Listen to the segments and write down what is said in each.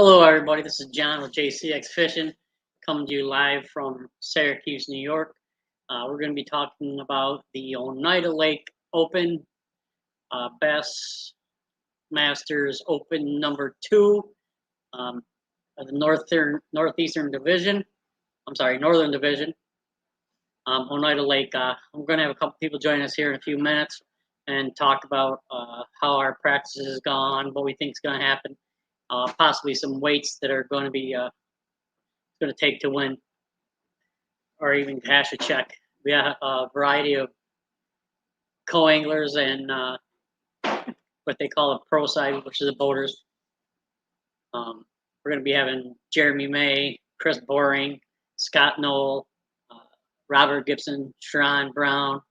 Hello, everybody. This is John with JCX Fishing, coming to you live from Syracuse, New York. We're going to be talking about the Oneida Lake Open, Bass Masters Open number 2 of the Northeastern Division. I'm sorry, Northern Division. Oneida Lake. We're going to have a couple people join us here in a few minutes and talk about how our practice has gone, what we think is going to happen. Possibly some weights that are going to be going to take to win, or even cash a check. We have a variety of co-anglers and what they call a pro side, which is the boaters. We're going to be having Jeremy May, Chris Boring, Scott Knoll, Robert Gibson, Sharon Brown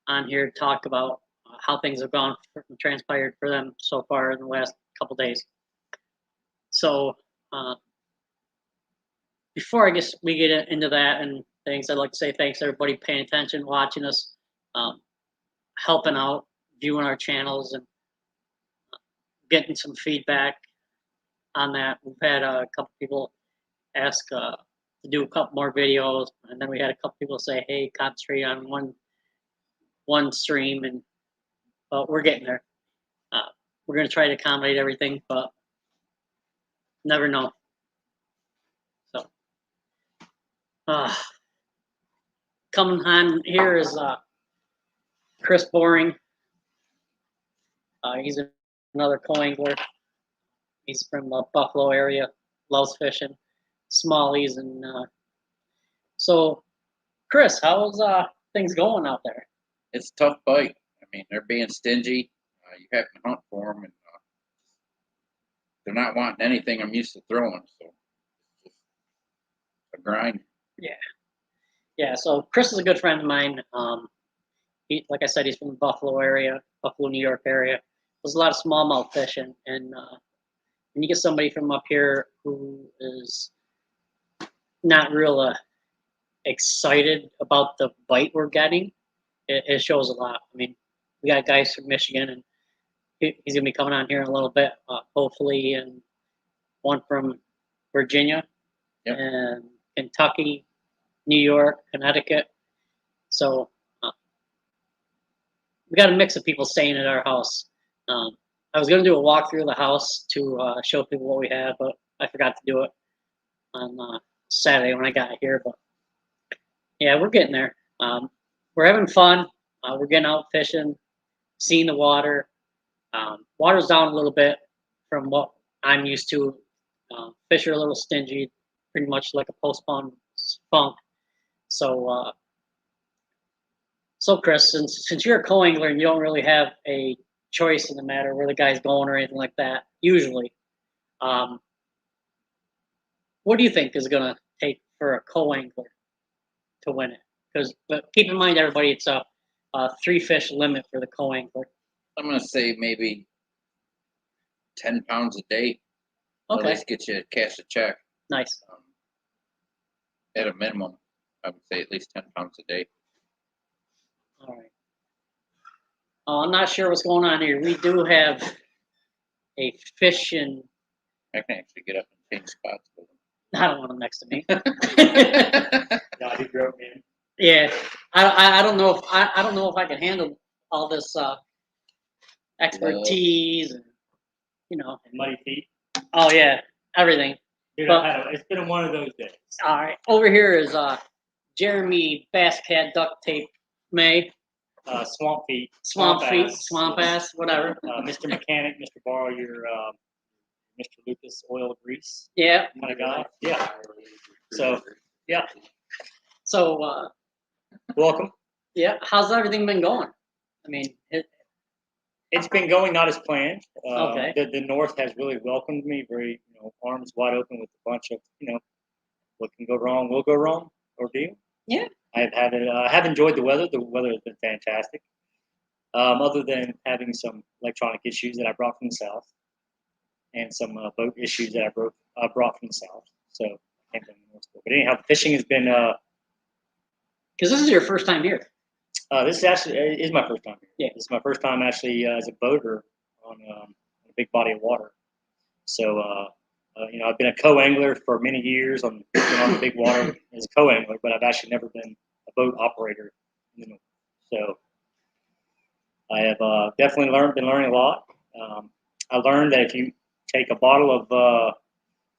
on here to talk about how things have gone and transpired for them so far in the last couple days. So before I guess we get into that and things, I'd like to say thanks to everybody paying attention, watching us, helping out, viewing our channels, and getting some feedback on that. We've had a couple people ask to do a couple more videos, and then we had a couple people say, "Hey, concentrate on one stream," and but we're getting there. We're going to try to accommodate everything, but never know. So, coming on here is Chris Boring. He's another co-angler. He's from the Buffalo area, loves fishing, smallies, and so, Chris, how's things going out there? It's a tough bite. I mean, they're being stingy. You have to hunt for them, and they're not wanting anything I'm used to throwing, so it's just a grind. Yeah. So Chris is a good friend of mine. He, like I said, he's from the Buffalo area, Buffalo, New York area. There's a lot of smallmouth fishing, and when you get somebody from up here who is not real excited about the bite we're getting, it shows a lot. I mean, we got guys from Michigan, and he's gonna be coming on here in a little bit, hopefully, and one from Virginia, Yep. and Kentucky, New York, Connecticut. So we got a mix of people staying at our house. I was gonna do a walkthrough of the house to show people what we had, but I forgot to do it on Saturday when I got here. But yeah, we're getting there. We're having fun. We're getting out fishing, seeing the water. Water's down a little bit from what I'm used to. Fish are a little stingy, pretty much like a postponed funk. So, Chris, since you're a co-angler and you don't really have a choice in the matter where the guy's going or anything like that, usually, what do you think is going to take for a co-angler to win it? But keep in mind, everybody, it's a 3-fish limit for the co-angler. I'm going to say maybe 10 pounds a day. Okay. At least get you cash a check. Nice. At a minimum, I would say at least 10 pounds a day. All right. I'm not sure what's going on here. We do have a fishing. I can actually get up and change spots with them. I don't want them next to me. No, he broke in. Yeah, I don't know if I don't know if I can handle all this expertise and And muddy feet. Oh yeah, everything. Dude, But- it's been one of those days. All right, over here is Jeremy Bass Cat Duct Tape May, Swamp feet. Swamp Ass, whatever. Mr. Mechanic, Mr. Borrow your Mr. Lucas oil grease Yeah. kind of guy. Yeah. So, yeah. So Welcome. yeah, how's everything been going? I mean, It's been going not as planned. Okay. The North has really welcomed me, very arms wide open with a bunch of what can go wrong will go wrong ordeal. Yeah. I have enjoyed the weather. The weather has been fantastic. Other than having some electronic issues that I brought from the south, and some boat issues that I brought from the south. So I can't blame the North. But anyhow, fishing has been. because this is your first time here. This is my first time here. Yeah. This is my first time actually as a boater on a big body of water. So I've been a co-angler for many years on the big water as a co-angler, but I've actually never been a boat operator. So I have definitely been learning a lot. I learned that if you take a bottle of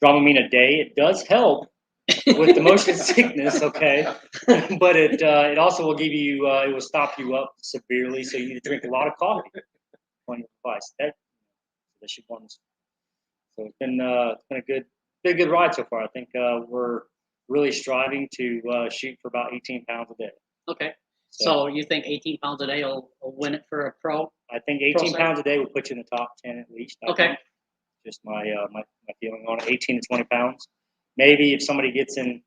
Dramamine a day, it does help with the motion sickness. Okay, but it also will give you it will stop you up severely. So you need to drink a lot of coffee on your device. That should one. So it's been a good ride so far. I think we're really striving to shoot for about 18 pounds a day. Okay. So you think 18 pounds a day will win it for a pro? I think 18 pounds a day will put you in the top 10 at least. Okay. Think. Just my feeling on it. 18 to 20 pounds. Maybe if somebody gets in,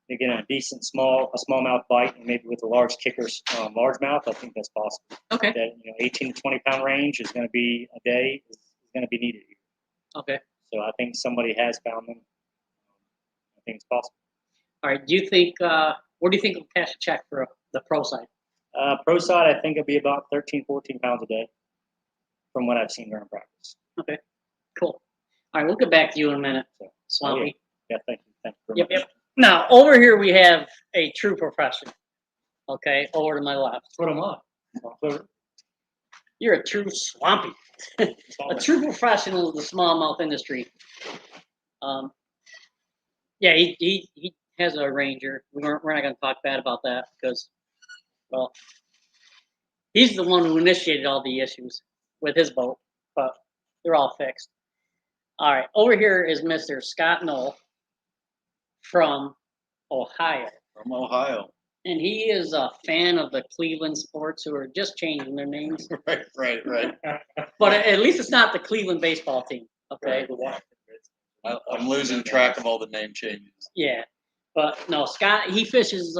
they get a decent smallmouth bite, and maybe with a large kicker largemouth, I think that's possible. Okay. That 18 to 20 pound range is going to be a day is going to be needed here. Okay. So I think somebody has found them. I think it's possible. All right. Do you think? Where do you think we'll cash a check for the pro side? Pro side, I think it'll be about 13, 14 pounds a day, from what I've seen during practice. Okay. Cool. All right. We'll get back to you in a minute, Swampy. Yeah. Thank you. Thank you very much. Yep. Now over here we have a true professional. Okay. Over to my left. What am I? You're a true Swampy. A true professional of the smallmouth industry. Yeah, he has a Ranger. We're not going to talk bad about that because, well, he's the one who initiated all the issues with his boat, but they're all fixed. All right, over here is Mr. Scott Knoll from Ohio. From Ohio. And he is a fan of the Cleveland Sports, who are just changing their names. Right. But at least it's not the Cleveland baseball team, okay? Right. I'm losing track of all the name changes. Yeah, but no, Scott, he fishes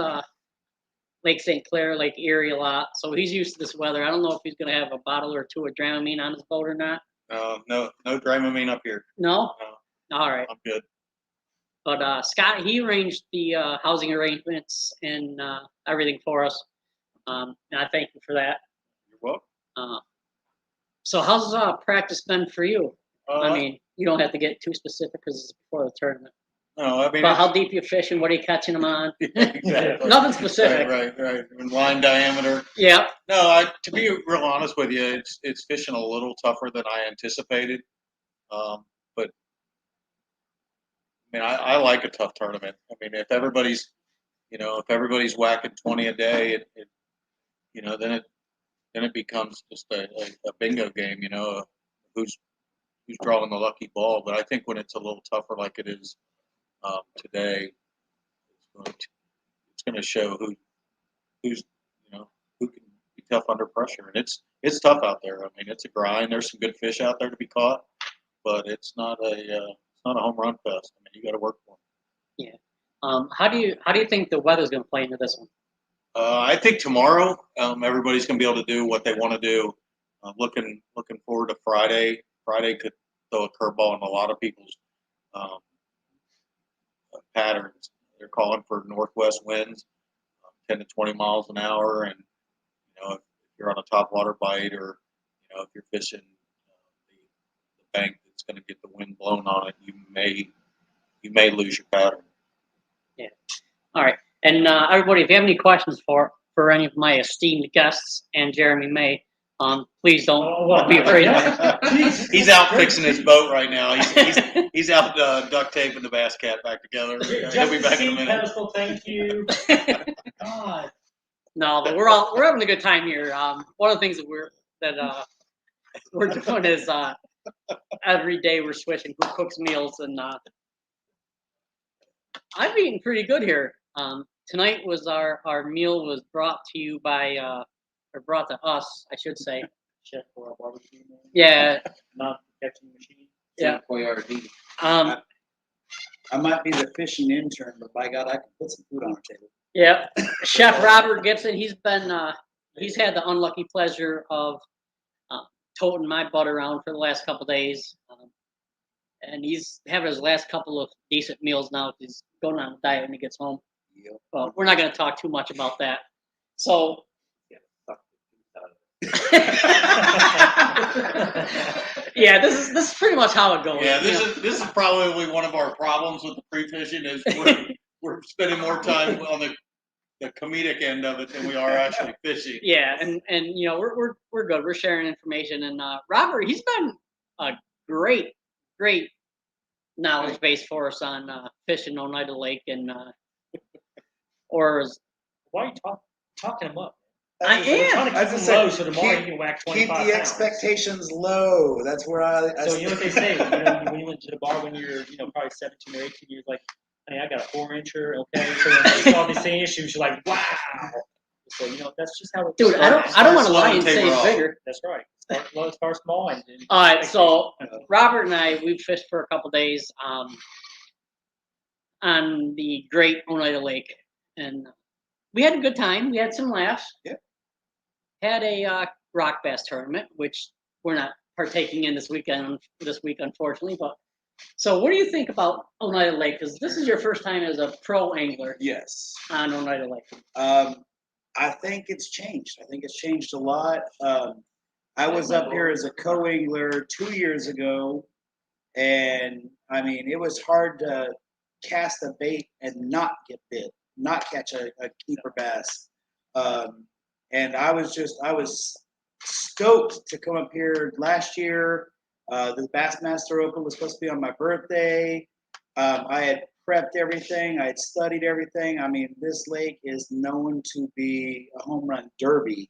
Lake St. Clair, Lake Erie a lot, so he's used to this weather. I don't know if he's going to have a bottle or two of Dramamine on his boat or not. No Dramamine up here. No? No, All right. I'm good. But Scott, he arranged the housing arrangements and everything for us, and I thank you for that. You're welcome. So how's practice been for you? I mean, you don't have to get too specific because it's before the tournament. No, I mean. But how deep you fishing? What are you catching them on? Exactly. Nothing specific. Right. And line diameter. Yeah. No, to be real honest with you, it's fishing a little tougher than I anticipated. But I mean, I like a tough tournament. I mean, if everybody's whacking 20 a day, then it becomes just a bingo game. Who's drawing the lucky ball. But I think when it's a little tougher like it is today, it's going to show who can be tough under pressure. And it's tough out there. I mean, it's a grind. There's some good fish out there to be caught, but it's not a home run fest. I mean, you got to work for them. Yeah. How do you think the weather's going to play into this one? I think tomorrow everybody's going to be able to do what they want to do. Looking forward to Friday. Friday could throw a curveball in a lot of people's patterns. They're calling for northwest winds, 10 to 20 miles an hour, and if you're on a top water bite, or if you're fishing the bank that's going to get the wind blown on it, you may lose your pattern. Yeah. All right. And everybody, if you have any questions for any of my esteemed guests and Jeremy May, please don't be afraid. He's out fixing his boat right now. He's out duct taping the bass cat back together. He'll be back in a minute. Pedestal, thank you. God. No, but we're having a good time here. One of the things that we're doing is every day we're switching who cooks meals, and I've eaten pretty good here. Tonight was our meal was brought to you by or brought to us, I should say. Chef for a barbecue. Yeah. Not catching machine. Yeah. I might be the fishing intern, but by God, I can put some food on the table. Yeah. Chef Robert Gibson, he's had the unlucky pleasure of toting my butt around for the last couple days. And he's having his last couple of decent meals now. He's going on a diet when he gets home. But we're not going to talk too much about that. So, Yeah, this is pretty much how it goes. Yeah, you know. this is probably one of our problems with the pre-fishing is we're spending more time on the comedic end of it than we are actually fishing. Yeah, and you know we're good. We're sharing information, and Robert, he's been a great knowledge base for us on fishing Oneida Lake and or as Why are you talking him up? I We're trying am. to I keep just him low said, so tomorrow keep- you can whack Keep 25 the pounds. expectations low. That's where I So you know what they say, when you went to the bar when you're, probably 17 or 18, you're like, hey, I got a 4-incher, okay? So when you saw these same issues, you're like, wow. So, that's just how it Dude, I don't want to slow lie and and say taper he's off. bigger. That's right. Start low, start small. And All right, so Robert and I, we fished for a couple days on the Great Oneida Lake, and we had a good time. We had some laughs. Yep. Had a rock bass tournament, which we're not partaking in this week, unfortunately. But so, what do you think about Oneida Lake? Because this is your first time as a pro angler Yes. on Oneida Lake. I think it's changed. I think it's changed a lot. I was up here as a co-angler 2 years ago, and I mean, it was hard to cast a bait and not get bit, not catch a keeper bass. And I was stoked to come up here last year. The Bassmaster Open was supposed to be on my birthday. I had prepped everything. I had studied everything. I mean, this lake is known to be a home run derby,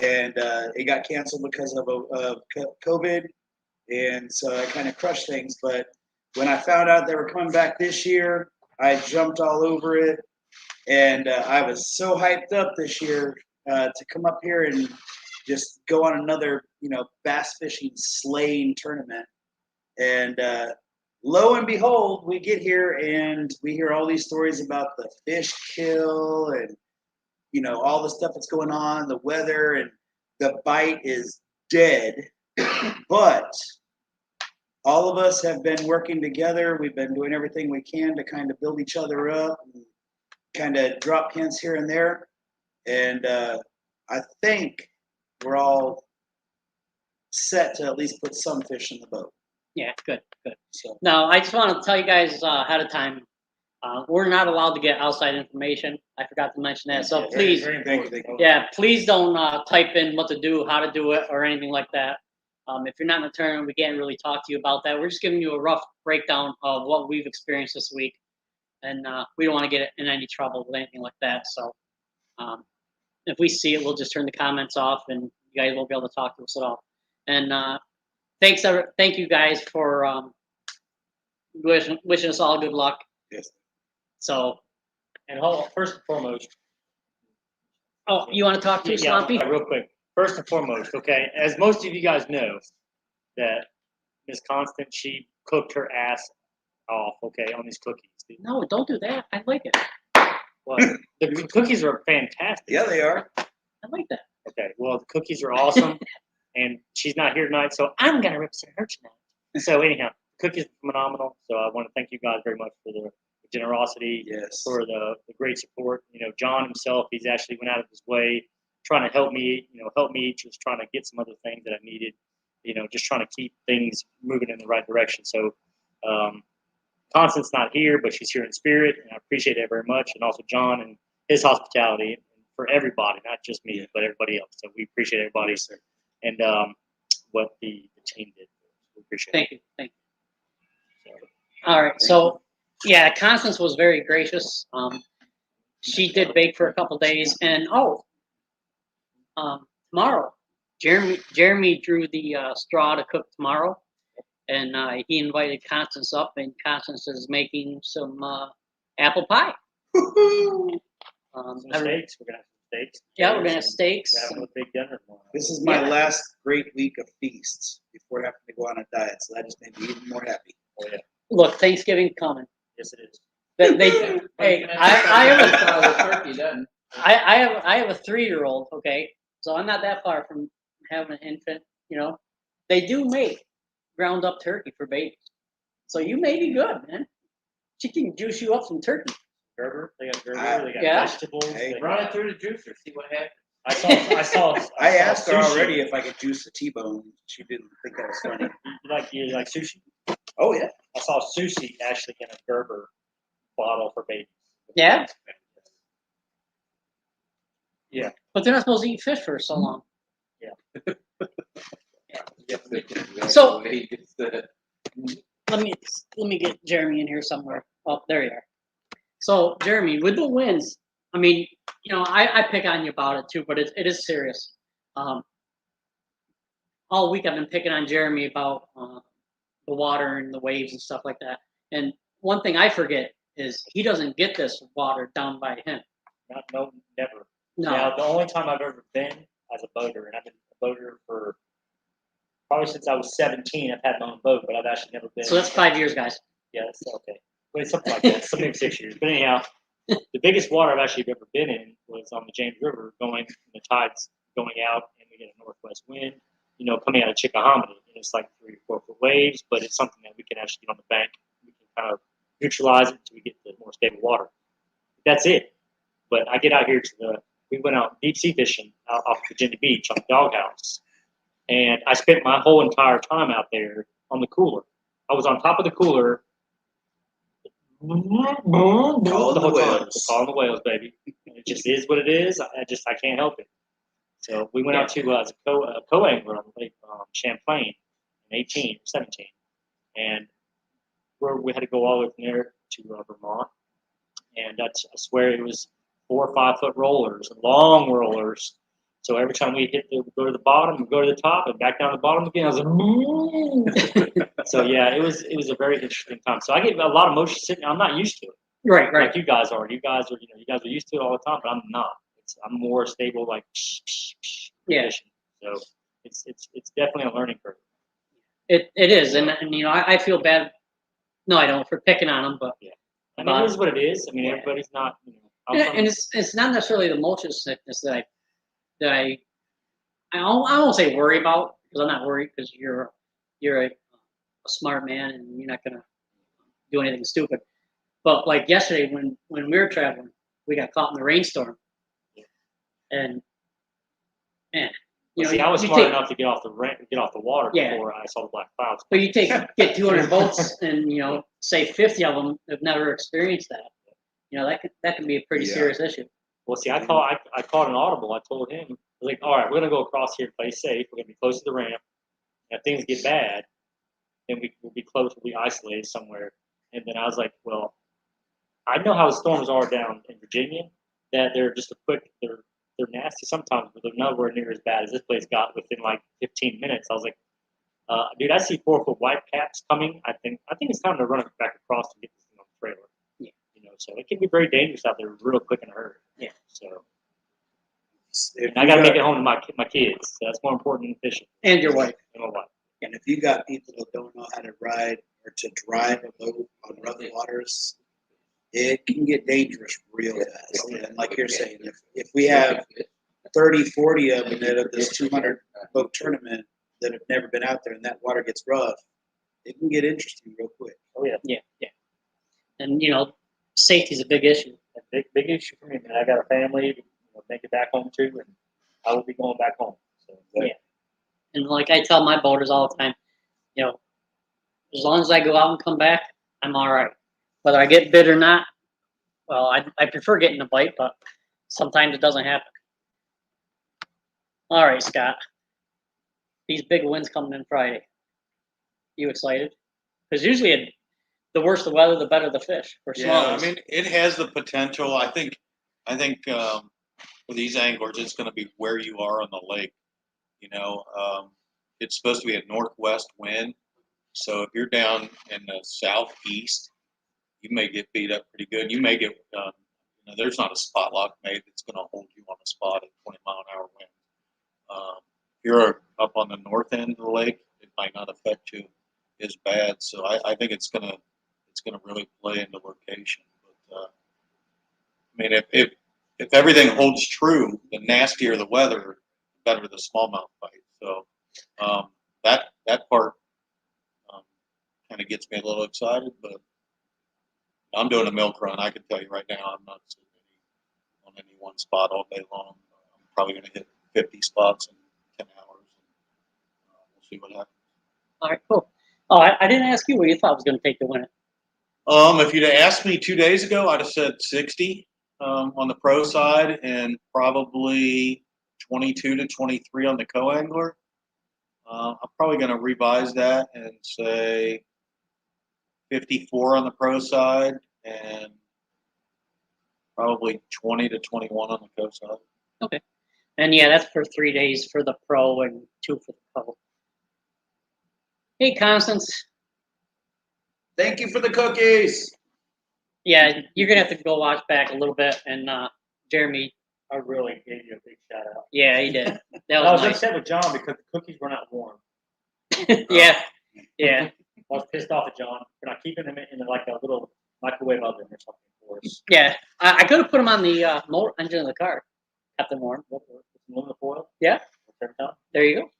and it got canceled because of COVID, and so I kind of crushed things. But when I found out they were coming back this year, I jumped all over it, and I was so hyped up this year to come up here and just go on another, bass fishing slaying tournament. And lo and behold, we get here and we hear all these stories about the fish kill and all the stuff that's going on, the weather, and the bite is dead. But all of us have been working together. We've been doing everything we can to kind of build each other up and kind of drop hints here and there. And I think we're all set to at least put some fish in the boat. Yeah, good. So Now, I just want to tell you guys ahead of time, we're not allowed to get outside information. I forgot to mention that. So Yeah, please, very thank important. you. yeah, please don't type in what to do, how to do it, or anything like that. If you're not in the tournament, we can't really talk to you about that. We're just giving you a rough breakdown of what we've experienced this week, and we don't want to get in any trouble with anything like that. So if we see it, we'll just turn the comments off, and you guys won't be able to talk to us at all. And thank you guys for wishing us all good luck. yes. So, And first and foremost, oh, you want to talk to Swampy? real quick. First and foremost, okay, as most of you guys know, that Miss Constant, she cooked her ass off, okay, on these cookies. No, don't do that. I like it. What? The cookies are fantastic. Yeah, they are. I like that. Okay, well, the cookies are awesome, and she's not here tonight, so I'm going to represent her tonight. So anyhow, cookies are phenomenal, so I want to thank you guys very much for the generosity, Yes. for the great support. John himself, he's actually went out of his way trying to help me, just trying to get some other things that I needed, just trying to keep things moving in the right direction. So Constance's not here, but she's here in spirit, and I appreciate it very much. And also John and his hospitality for everybody, not just me, but everybody else. So we appreciate everybody and what the team did. We appreciate it. Thank you. All right, so yeah, Constance was very gracious. She did bake for a couple days, and tomorrow, Jeremy drew the straw to cook tomorrow, and he invited Constance up, and Constance is making some apple pie. Some steaks. We're gonna have some steaks. Yeah, we're gonna have steaks. We're gonna have a big dinner tomorrow. This is my Yeah. last great week of feasts before having to go on a diet, so that just made me even more happy. Oh yeah, Look, Thanksgiving's coming. yes it is. Hey, I have a 3-year-old. Okay, so I'm not that far from having an infant. They do make ground up turkey for babies, so you may be good, man. She can juice you up some turkey. Gerber, they got Gerber. They got Yeah. vegetables. Hey. they Run got- it through the juicer, see what happens. I saw. I asked her sushi. already if I could juice the T-bone. She didn't think that was funny. You like sushi? Oh yeah. I saw sushi actually in a Gerber bottle for babies. Yeah? Yeah. But they're not supposed to eat fish for so long. So Let me get Jeremy in here somewhere. Oh, there you are. So Jeremy, with the wins, I mean, I pick on you about it too, but it is serious. All week I've been picking on Jeremy about the water and the waves and stuff like that. And one thing I forget is he doesn't get this water down by him. No, never. No. Now, the only time I've ever been as a boater, and I've been a boater for probably since I was 17, I've had my own boat, but I've actually never been. So that's 5 years, guys. Yeah, that's okay. But it's something like that. Maybe 6 years. But anyhow, the biggest water I've actually ever been in was on the James River, and the tide's going out, and we get a northwest wind, coming out of Chickahominy. And it's like 3 or 4 foot waves, but it's something that we can actually get on the bank. We can kind of neutralize it until we get the more stable water. That's it. But I get out here we went out deep sea fishing out off Virginia Beach on the doghouse. And I spent my whole entire time out there on the cooler. I was on top of the cooler. Calling the whales. Calling the whales, baby. It just is what it is. I can't help it. So we went out to as a co-angler on Lake Champlain in 18, 17. And we had to go all the way from there to Vermont. And I swear it was 4 or 5 foot rollers, long rollers. So every time we go to the bottom, we go to the top, and back down to the bottom again. I was like, so yeah, it was a very interesting time. So I get a lot of motion sitting. I'm not used to it. Right. Like you guys are. You guys are used to it all the time, but I'm not. I'm more stable, like Yeah. fishing. So it's definitely a learning curve. It is, and I feel bad. No, I don't for picking on him, but yeah, I mean, it is what it is. I mean, everybody's not. And it's not necessarily the motion sickness that I won't say worry about, because I'm not worried, because you're a smart man and you're not gonna do anything stupid. But like yesterday when we were traveling, we got caught in the rainstorm, and man, I was smart enough to get off the water before I saw the black clouds. But you get 200 boats, and say 50 of them have never experienced that. That can be a pretty serious issue. Well, see, I called an audible. I told him, I was like, all right, we're gonna go across here, play safe. We're gonna be close to the ramp. And if things get bad, then we'll be close. We'll be isolated somewhere. And then I was like, well, I know how the storms are down in Virginia. That they're just they're nasty sometimes, but they're nowhere near as bad as this place got within like 15 minutes. I was like, dude, I see 4 foot white caps coming. I think it's time to run it back across and get this thing on the trailer. Yeah. So it can be very dangerous out there real quick in a hurry. Yeah. So I got to make it home to my kids. So that's more important than fishing. And your wife. And my wife. And if you got people that don't know how to ride or to drive a boat on rough waters, it can get dangerous real fast. And like you're saying, if we have 30, 40 of them of this 200 boat tournament that have never been out there and that water gets rough, it can get interesting real quick. Oh yeah. Yeah. And safety is a big issue. A big issue for me, man. I got a family to make it back home to, and I will be going back home. So yeah. And like I tell my boaters all the time, as long as I go out and come back, I'm all right. Whether I get bit or not, well, I prefer getting a bite, but sometimes it doesn't happen. All right, Scott. These big wins coming in Friday. You excited? Because usually the worse the weather, the better the fish. For I mean, it has the potential. I think for these anglers, it's going to be where you are on the lake. It's supposed to be a northwest wind. So if you're down in the southeast, you may get beat up pretty good. You may get, there's not a spot lock made that's going to hold you on a spot at 20-mile-an-hour wind. If you're up on the north end of the lake, it might not affect you as bad. So I think it's going to really play into location. But I mean, if everything holds true, the nastier the weather, the better the smallmouth bite. So that part kind of gets me a little excited, but I'm doing a milk run. I can tell you right now, I'm not sitting on any one spot all day long. I'm probably going to hit 50 spots in 10 hours. We'll see what happens. All right, cool. Oh, I didn't ask you what you thought was going to take to win it. If you'd have asked me 2 days ago, I'd have said 60 on the pro side and probably 22 to 23 on the co-angler. I'm probably going to revise that and say 54 on the pro side and probably 20 to 21 on the co side. Okay. And yeah, that's for 3 days for the pro and 2 for the co. Hey, Constance. Thank you for the cookies. Yeah, you're gonna have to go watch back a little bit. And Jeremy, I really gave you a big shout out. yeah, he did. That I was was nice. upset with John because the cookies were not warm. Yeah, yeah. I was pissed off at John for not keeping them in like a little microwave oven or something for us. Yeah, I could have put them on the motor engine of the car, kept them warm. Aluminum foil. Yeah. Turn it on. There you go.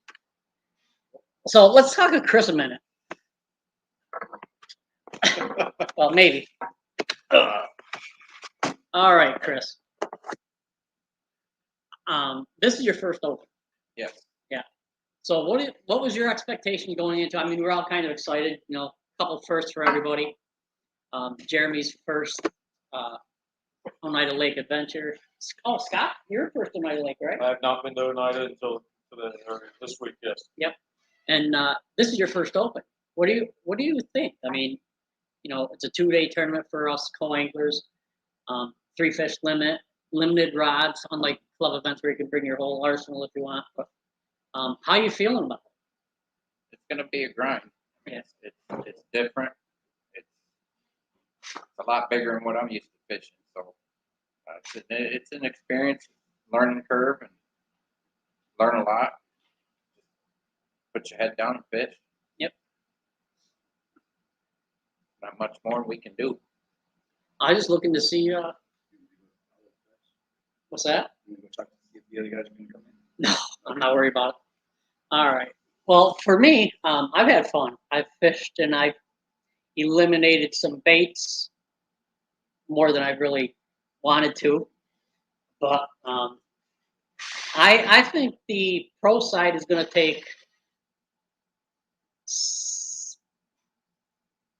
So let's talk to Chris a minute. Well, maybe. All right, Chris. This is your first open. Yes. Yeah. So what was your expectation going into? I mean, we're all kind of excited. You know, a couple firsts for everybody. Jeremy's first Oneida Lake adventure. Oh, Scott, your first Oneida Lake, right? I have not been to Oneida until this week, yes. Yep. And this is your first open. What do you think? I mean, you know, it's a 2-day tournament for us co-anglers. 3 fish limit, limited rods, unlike club events where you can bring your whole arsenal if you want. But how you feeling about it? It's going to be a grind. I mean, it's different. It's a lot bigger than what I'm used to fishing. So it's an experience, learning curve, and learn a lot. Put your head down and fish. Yep. Not much more we can do. I was just looking to see. What's that? The other guys are gonna come in. No, I'm not worried about it. All right. Well, for me, I've had fun. I've fished and I've eliminated some baits more than I really wanted to. But I think the pro side is going to take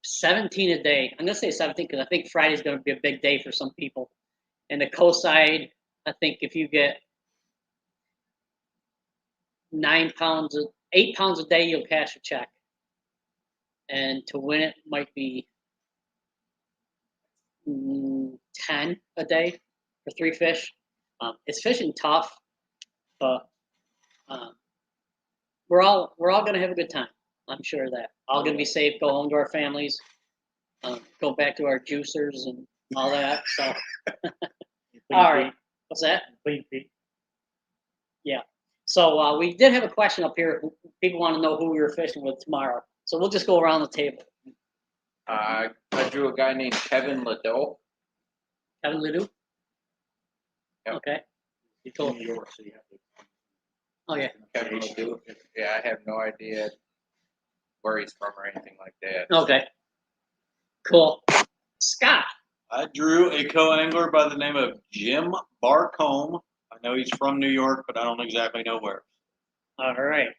17 a day. I'm going to say 17 because I think Friday's going to be a big day for some people. And the co side, I think if you get 8 pounds a day, you'll cash a check. And to win it might be 10 a day for 3 fish. It's fishing tough, but we're all gonna have a good time. I'm sure of that. All gonna be safe. Go home to our families. Go back to our juicers and all that. So, all right. What's that? Clean feet. Yeah. So we did have a question up here. People want to know who we were fishing with tomorrow. So we'll just go around the table. I drew a guy named Kevin Ledoux. Kevin Ledoux? Yep. Okay. He's from New York, so you have to. Oh, yeah. Kevin Ledoux. Yeah, I have no idea where he's from or anything like that. Okay. Cool. Scott. I drew a co-angler by the name of Jim Barcombe. I know he's from New York, but I don't exactly know where. All right.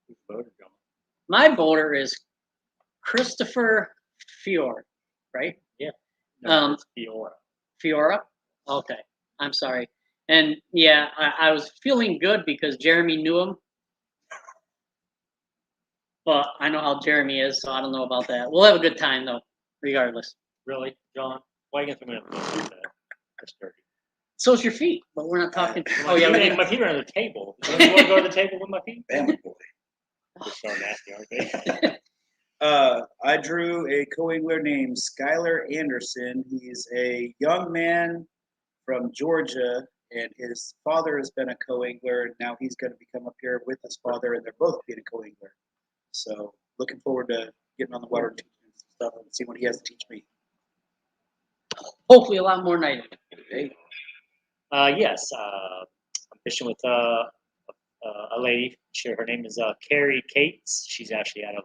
Who's voted, John? My voter is Christopher Fiore, right? No, it's Fiora. Fiora? Okay. I'm sorry. And yeah, I was feeling good because Jeremy knew him. But I know how Jeremy is, so I don't know about that. We'll have a good time, though, regardless. Really, John? Why you gonna do that? That's dirty. So's your feet, but we're not talking. Oh, yeah, My feet are on the table. You want to go to the table with my feet? Family boy. They're so nasty, aren't they? I drew a co-angler named Skylar Anderson. He's a young man from Georgia, and his father has been a co-angler, and now he's going to become up here with his father, and they're both being a co-angler. So looking forward to getting on the water and teaching him some stuff and see what he has to teach me. Hopefully a lot more night. Hey, Yes. I'm fishing with a lady. Her name is Carrie Cates. She's actually out of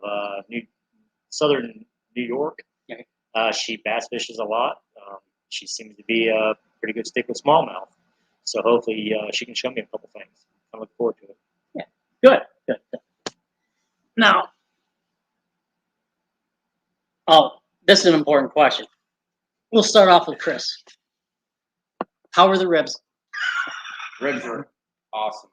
southern New York. Okay. She bass fishes a lot. She seems to be a pretty good stick with smallmouth. So hopefully she can show me a couple things. I look forward to it. Good. Now, this is an important question. We'll start off with Chris. How were the ribs? Ribs are awesome.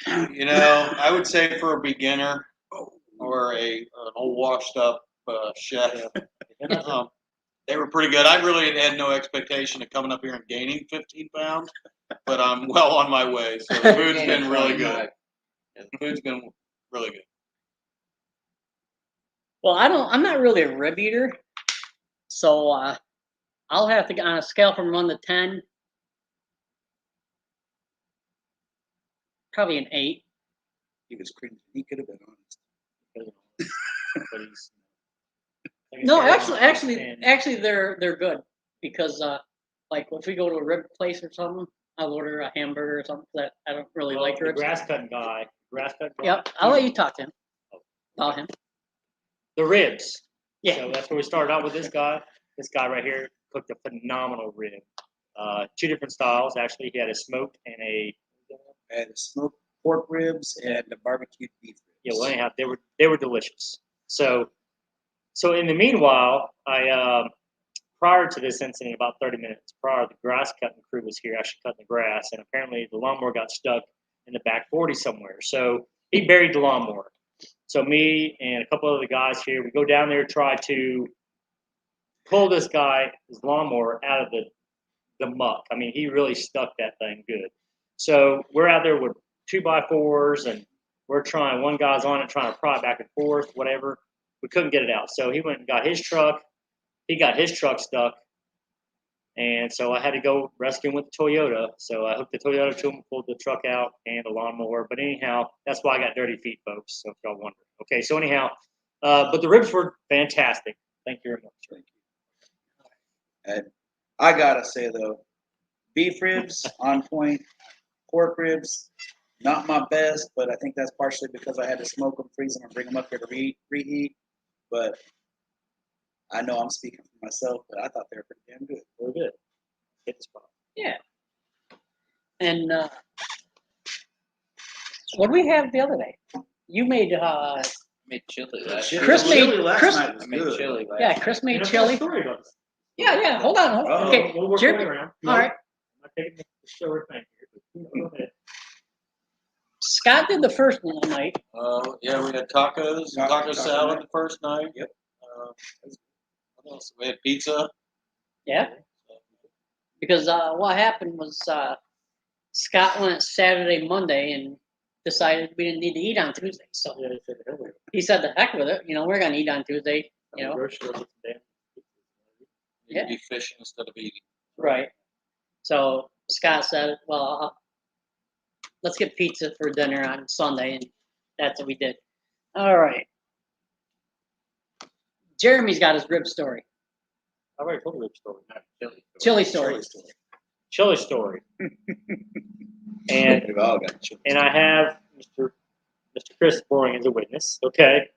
You know, I would say for a beginner or an old washed up chef, they were pretty good. I really had no expectation of coming up here and gaining 15 pounds, but I'm well on my way. So the food's been really good. Yeah, the food's been really good. Well, I'm not really a rib eater, so I'll have to, on a scale from 1 to 10, probably an 8. He was cringing. He could have been honest. But he's, No, actually, they're good because like if we go to a rib place or something, I'll order a hamburger or something that I don't really like the ribs. grass cutting guy. Yep, I'll let you talk to him about him. The ribs. Yeah. So that's where we started out with this guy. This guy right here cooked a phenomenal rib. 2 different styles actually. He had a smoked and a. And smoked pork ribs and the barbecued beef ribs. Yeah, well, anyhow, they were delicious. So in the meanwhile, I prior to this incident, about 30 minutes prior, the grass cutting crew was here actually cutting the grass, and apparently the lawnmower got stuck in the back 40 somewhere. So he buried the lawnmower. So me and a couple of the guys here, we go down there, try to pull this his lawnmower out of the muck. I mean, he really stuck that thing good. So we're out there with 2x4s, and we're trying. One guy's on it, trying to pry it back and forth, whatever. We couldn't get it out. So he went and got his truck. He got his truck stuck, and so I had to go rescue him with the Toyota. So I hooked the Toyota to him, pulled the truck out, and the lawnmower. But anyhow, that's why I got dirty feet, folks. So if y'all wonder. Okay, so anyhow, but the ribs were fantastic. Thank you very much. Thank you. And I gotta say though, beef ribs on point, pork ribs not my best, but I think that's partially because I had to smoke them, freeze them, and bring them up here to reheat. But I know I'm speaking for myself, but I thought they were pretty damn good. They were good. Hit the spot. Yeah. And what did we have the other day? You made Made chili last Chris year. made- last Chris- night was I made good. chili last yeah, year. Chris made And I've got a chili. story about this. Yeah, hold on. Oh. Okay, We'll work Jeremy- our way around. all right. I'm not taking the story thing here. But go ahead. Scott did the first one tonight. Yeah, we had tacos, taco salad night. the first night. Yep. What else? We had pizza. Yeah. Because what happened was Scott went Saturday, Monday, and decided we didn't need to eat on Tuesday. So Yeah, they said the hell with it. he said, "The heck with it. You know, we're gonna eat on Tuesday." You know, Grocery store, damn. Yeah. Be fishing instead of eating. right? So Scott said, "Well, let's get pizza for dinner on Sunday," and that's what we did. All right. Jeremy's got his rib story. I already told the rib story. Chili story. Chili story. And We've all got chili. and I have Mr. Chris Boring as a witness. Okay.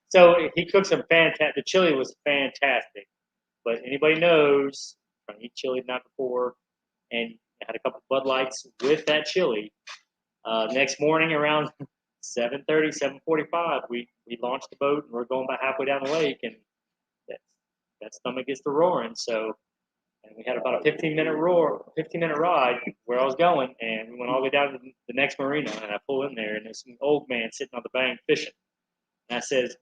So he cooked some fantastic. The chili was fantastic. But anybody knows, trying to eat chili the night before, and I had a couple Bud Lights with that chili. Next morning around 7:30, 7:45, we launched the boat and we're going about halfway down the lake, and that stomach gets to roaring. So, and we had about a 15-minute ride where I was going, and we went all the way down to the next marina, and I pull in there, and there's some old man sitting on the bank fishing. And I says,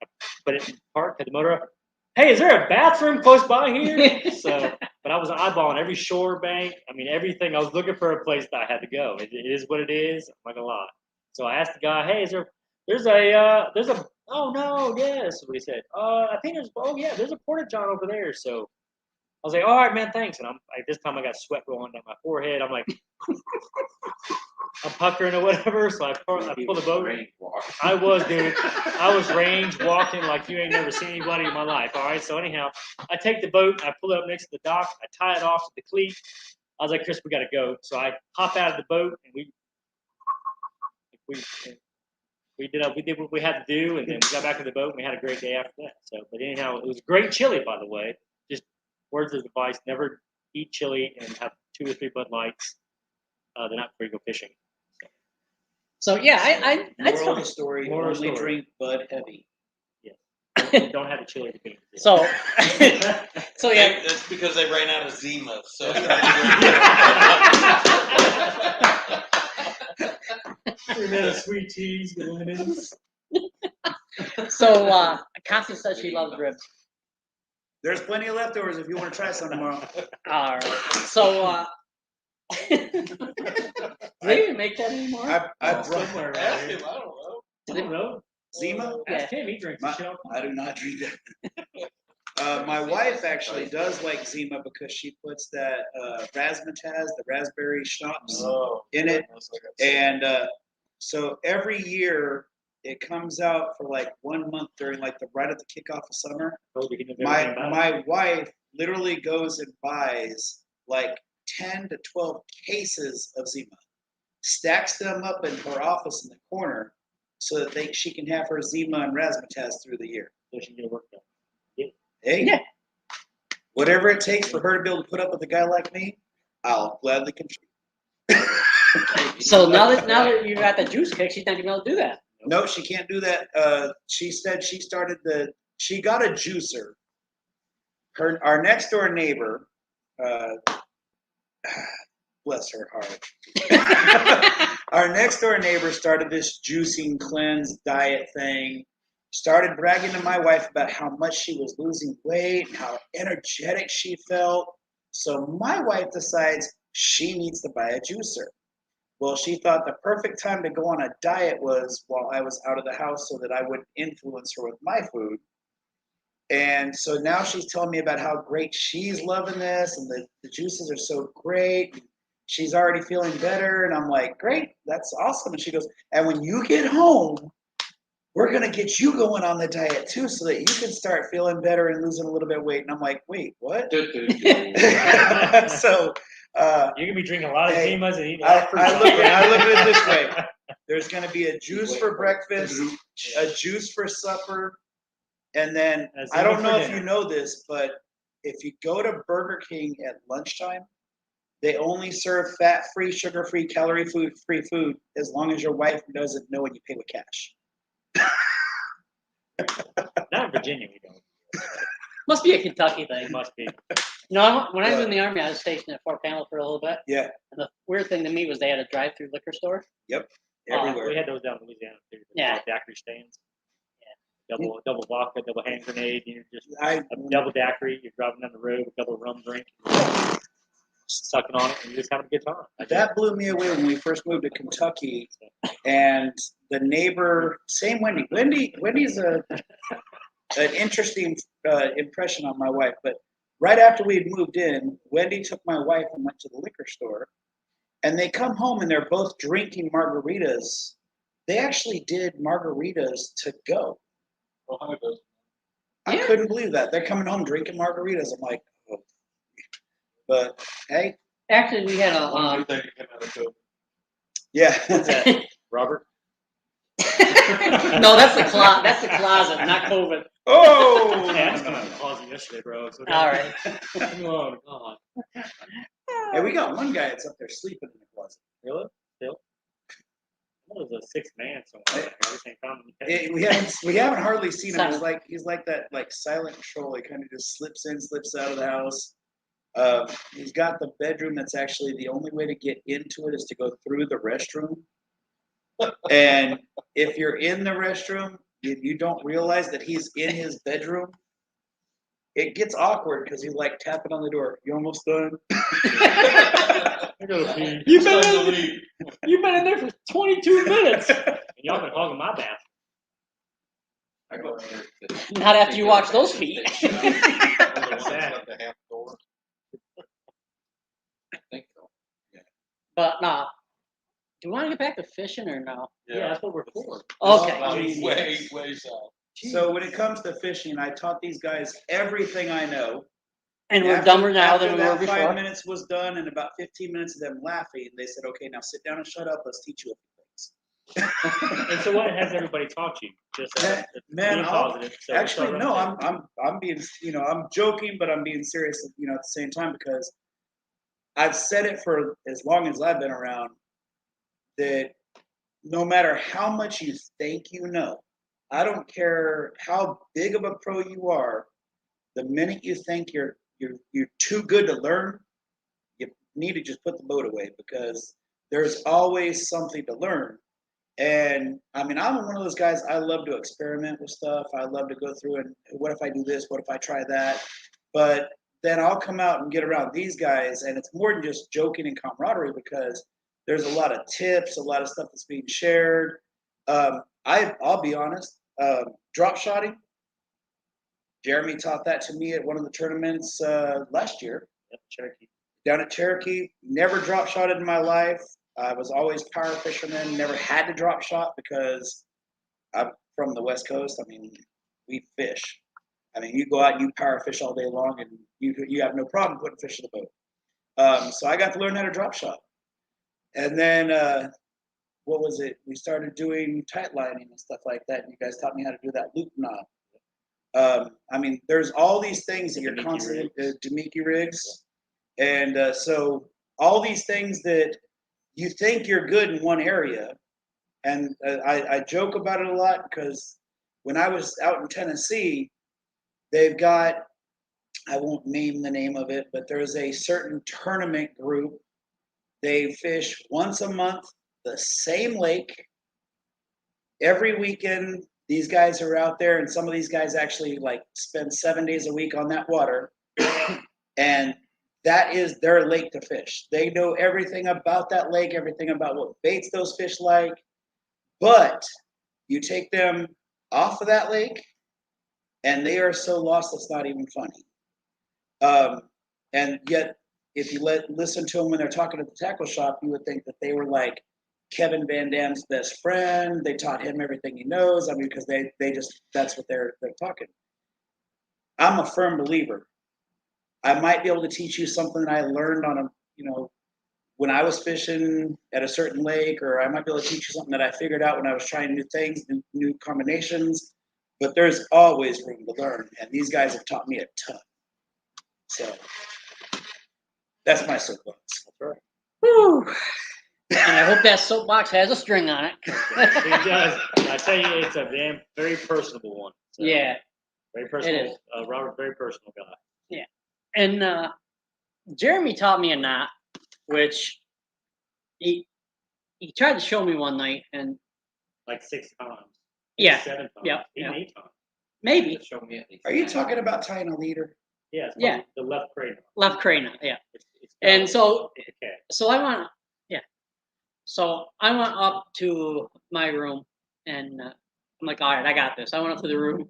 I put it in park, had the motor up. Hey, is there a bathroom close by here? So, but I was eyeballing every shore bank. I mean, everything. I was looking for a place that I had to go. It is what it is. I'm not gonna lie. So I asked the guy, "Hey, there's a oh no, yes." So he said, I think there's a porta john over there." So I was like, "All right, man, thanks." And this time I got sweat rolling down my forehead. I'm like, I'm puckering or whatever. So I pull the boat. I was, dude. I was range walking like you ain't never seen anybody in my life. All right. So anyhow, I take the boat. I pull it up next to the dock. I tie it off to the cleat. I was like, "Chris, we got to go." So I hop out of the boat and we did what we had to do, and then we got back to the boat and we had a great day after that. So, but anyhow, it was great chili, by the way. Just words of advice: never eat chili and have 2 or 3 Bud Lights. They're not before you go fishing. So yeah, I Moral of the story: Moral of the only story. drink Bud Heavy. Don't have a chili to be. so so yeah. That's because they ran out of Zima. So sweet cheese, the lemons. So Constance said she loves ribs. There's plenty of leftovers if you want to try some tomorrow. All right. So do they even make that anymore? I brought Somewhere ask around him. here. I don't know. I don't know. Zima. Ask him. He drinks My- the shell. I do not drink that. My wife actually does like Zima because she puts that razzmatazz, the raspberry schnapps, Oh, in it. goodness, I got sick. and so every year it comes out for like 1 month during like the right at the kickoff of summer. Told you he knows everything about it. My wife literally goes and buys like 10 to 12 cases of Zima, stacks them up in her office in the corner so that she can have her Zima and razzmatazz through the year. So she can get work done. Hey, Yeah. whatever it takes for her to be able to put up with a guy like me, I'll gladly contribute. So now that you got the juice kick, she's not gonna be able to do that. No, she can't do that. She said she got a juicer. Our next door neighbor, bless her heart. Our next door neighbor started this juicing cleanse diet thing. Started bragging to my wife about how much she was losing weight and how energetic she felt. So my wife decides she needs to buy a juicer. Well, she thought the perfect time to go on a diet was while I was out of the house so that I wouldn't influence her with my food. And so now she's telling me about how great she's loving this and the juices are so great. She's already feeling better. And I'm like, great, that's awesome. And she goes, and when you get home, we're going to get you going on the diet too so that you can start feeling better and losing a little bit of weight. And I'm like, wait, what? So You're gonna be drinking a lot of Hey, Zimas and eating a lot of fruit. I look at it this way. There's going to be a juice for breakfast, a juice for supper, and then That's I don't it know for if dinner. you know this, but if you go to Burger King at lunchtime, they only serve fat-free, sugar-free, calorie-free food as long as your wife doesn't know and you pay with cash. Not in Virginia, we don't. Must be a Kentucky It thing. must be. No, when I was in the Army, I was stationed at Fort Campbell for a little bit. Yeah, And the weird thing to me was they had a drive-through liquor store. everywhere. We had those down in Louisiana too. Yeah. Daiquiri stands. Yeah. Double vodka, double hand grenade. You're just I a double daiquiri. You're driving down the road with a double rum drink, sucking on it, and you're just having a good time. that blew me away when we first moved to Kentucky, and the neighbor, same Wendy. Wendy's an interesting impression on my wife. But right after we had moved in, Wendy took my wife and went to the liquor store, and they come home and they're both drinking margaritas. They actually did margaritas to go. I Yeah. couldn't believe that. They're coming home drinking margaritas. I'm like, oh. But hey, Actually, we had One a. good thing that came out of COVID. yeah. What's that, Robert? No, that's the That's the closet, not COVID. Oh. Yeah, I just come out of the closet yesterday, bro. So All right. Oh, God. Hey, we got one guy that's up there sleeping in the closet. Really? Still? That was a 6th man somewhere. Everything found in the We haven't hardly seen him. Silent. He's like that silent troll. He kind of just slips in, slips out of the house. He's got the bedroom that's actually the only way to get into it is to go through the restroom. And if you're in the restroom, you don't realize that he's in his bedroom. It gets awkward because he's like tapping on the door. You almost done? I gotta pee. You've been in there for 22 minutes. And y'all been hogging my bath. I go in there to- Not after you watch those feet. The half door. I think so. But nah. Do you want to get back to fishing or no? Yeah, that's what we're for. Okay. Way south. So when it comes to fishing, I taught these guys everything I know. And we're After- dumber now after than we were that before. 5 minutes was done and about 15 minutes of them laughing, they said, okay, now sit down and shut up. Let's teach you a few things. And so, what has everybody taught you? Just Man, being I'll- positive. So Actually, let's no, start right I'm being, I'm joking, but I'm being serious, at the same time, because I've said it for as long as I've been around that no matter how much you think you know, I don't care how big of a pro you are, the minute you think you're too good to learn, you need to just put the boat away, because there's always something to learn. And I mean, I'm one of those guys, I love to experiment with stuff. I love to go through and what if I do this? What if I try that? But then I'll come out and get around these guys, and it's more than just joking and camaraderie, because there's a lot of tips, a lot of stuff that's being shared. I'll be honest, drop shotting. Jeremy taught that to me at one of the tournaments last year. Yep, Cherokee. Down at Cherokee. Never drop shotted in my life. I was always power fisherman. Never had to drop shot because I'm from the West Coast. I mean, we fish. I mean, you go out and you power fish all day long, and you have no problem putting fish in the boat. So I got to learn how to drop shot. And then what was it? We started doing tight lining and stuff like that. And you guys taught me how to do that loop knob. I mean, there's all these things that you're Damiki constantly Damiki rigs, and so all these things that you think you're good in one area, and I joke about it a lot, because when I was out in Tennessee, they've got, I won't name the name of it, but there's a certain tournament group. They fish once a month the same lake every weekend. These guys are out there, and some of these guys actually like spend 7 days a week on that water, and that is their lake to fish. They know everything about that lake, everything about what baits those fish like. But you take them off of that lake, and they are so lost it's not even funny. And yet, if you listen to them when they're talking at the tackle shop, you would think that they were like Kevin Van Dam's best friend. They taught him everything he knows. I mean, because they just, that's what they're talking. I'm a firm believer. I might be able to teach you something that I learned on when I was fishing at a certain lake, or I might be able to teach you something that I figured out when I was trying new things, new combinations. But there's always room to learn, and these guys have taught me a ton. So that's my soapbox. That's right. Whew. And I hope that soapbox has a string on it. It does. I tell you, it's a very personable one. So, Yeah. Very personal. is. Robert, very personal guy. And Jeremy taught me a knot, which he tried to show me one night, and Like 6 times. yeah, 7 times. yeah, Even yeah. 8 times. maybe Show me at least. Are you talking about tying a leader? Yeah. It's Yeah. the left crane. left crane knot, yeah. It's And so okay. So I went up to my room, and I'm like, all right, I got this. I went up to the room,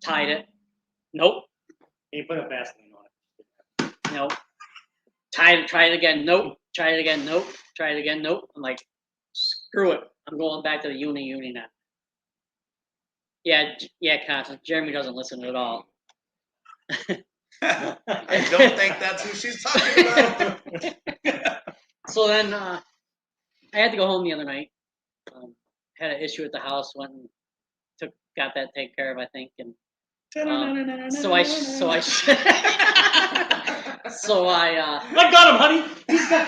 tied it. Nope, Can you put a Vaseline on it? nope. Try it again. Nope. Try it again. Nope. Try it again. Nope. I'm like, screw it. I'm going back to the uni now. Yeah, Constance. Jeremy doesn't listen at all. I don't think that's who she's talking about. So then I had to go home the other night. Had an issue at the house. Went and got that taken care of, I think. And so I I got him, honey.